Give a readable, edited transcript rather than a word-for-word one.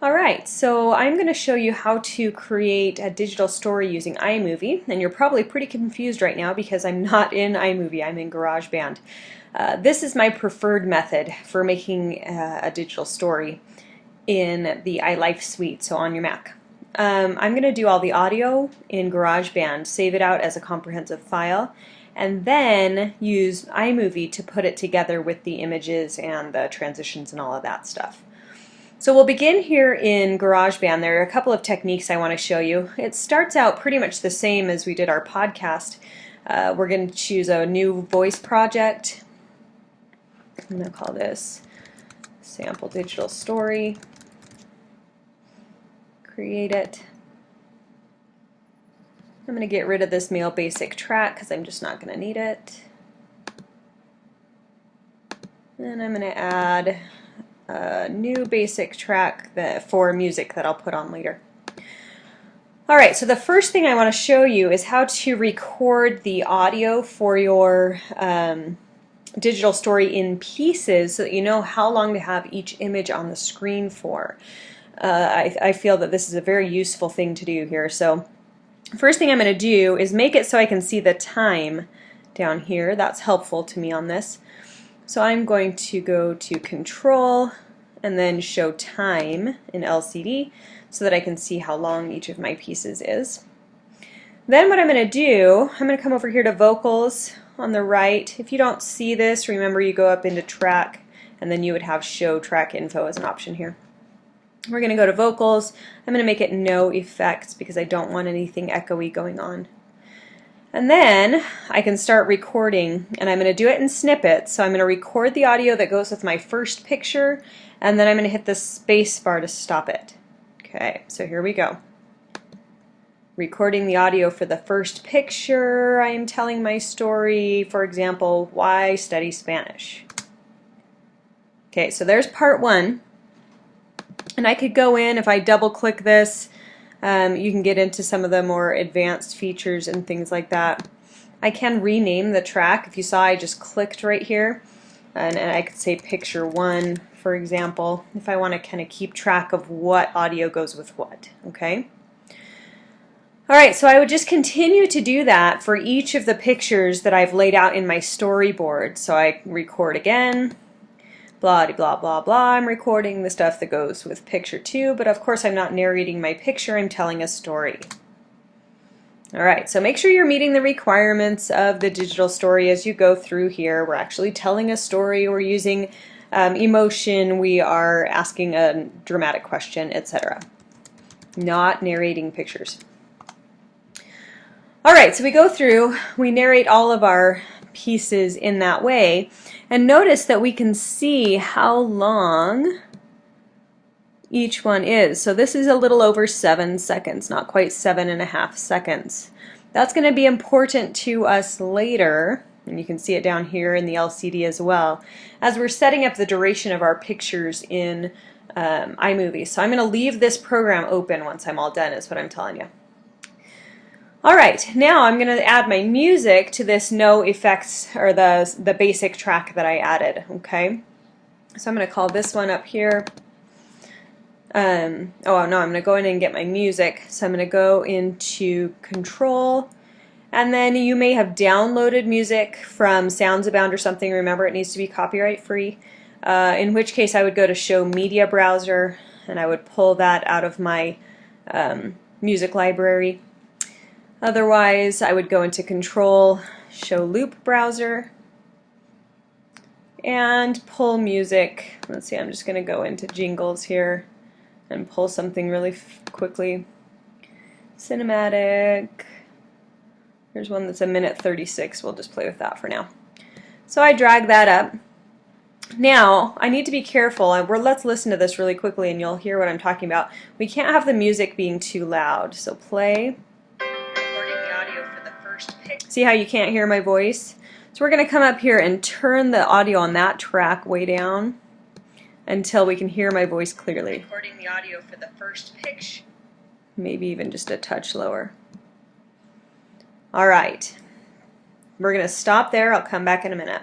Alright, so I'm going to show you how to create a digital story using iMovie, and you're probably pretty confused right now because I'm not in iMovie, I'm in GarageBand. This is my preferred method for making a digital story in the iLife suite, so on your Mac. I'm going to do all the audio in GarageBand, save it out as a comprehensive file, and then use iMovie to put it together with the images and the transitions and all of that stuff. So we'll begin here in GarageBand. There are a couple of techniques I want to show you. It starts out pretty much the same as we did our podcast. We're going to choose a new voice project. I'm going to call this Sample Digital Story. Create it. I'm going to get rid of this male basic track because I'm just not going to need it. And I'm going to add a new basic track for music that I'll put on later. Alright, so the first thing I want to show you is how to record the audio for your digital story in pieces so that you know how long to have each image on the screen for. I feel that this is a very useful thing to do here. So first thing I'm going to do is make it so I can see the time down here. That's helpful to me on this. So I'm going to go to Control and then Show Time in LCD so that I can see how long each of my pieces is. Then what I'm going to do, I'm going to come over here to Vocals on the right. If you don't see this, remember you go up into Track and then you would have Show Track Info as an option here. We're going to go to Vocals. I'm going to make it no effects because I don't want anything echoey going on. And then I can start recording, and I'm going to do it in snippets. So I'm going to record the audio that goes with my first picture, and then I'm going to hit the space bar to stop it. Okay, so here we go. Recording the audio for the first picture. I am telling my story, for example, why study Spanish. Okay, so there's part one. And I could go in, if I double click this, you can get into some of the more advanced features and things like that. I can rename the track. If you saw, I just clicked right here, and I could say picture 1, for example, if I want to kind of keep track of what audio goes with what. Okay. Alright, so I would just continue to do that for each of the pictures that I've laid out in my storyboard. So I record again. Blah, blah, blah, blah. I'm recording the stuff that goes with picture 2, but of course I'm not narrating my picture, I'm telling a story. Alright, so make sure you're meeting the requirements of the digital story as you go through here. We're actually telling a story, we're using emotion, we are asking a dramatic question, etc. Not narrating pictures. Alright, so we go through, we narrate all of our pieces in that way. And notice that we can see how long each one is. So this is a little over 7 seconds, not quite 7.5 seconds. That's going to be important to us later, and you can see it down here in the LCD as well, as we're setting up the duration of our pictures in iMovie. So I'm going to leave this program open once I'm all done, is what I'm telling you. Alright, now I'm going to add my music to this no effects, or the basic track that I added. Okay, so I'm going to call this one up here. I'm going to go in and get my music. So I'm going to go into Control, and then you may have downloaded music from SoundSabound or something. Remember, it needs to be copyright free. In which case I would go to Show Media Browser, and I would pull that out of my music library. Otherwise, I would go into Control, Show Loop Browser, and pull music. Let's see, I'm just going to go into Jingles here and pull something really quickly. Cinematic. Here's one that's 1:36. We'll just play with that for now. So I drag that up. Now, I need to be careful. Let's listen to this really quickly and you'll hear what I'm talking about. We can't have the music being too loud. So play. See how you can't hear my voice? So we're going to come up here and turn the audio on that track way down until we can hear my voice clearly. Recording the audio for the first pitch. Maybe even just a touch lower. Alright. We're going to stop there. I'll come back in a minute.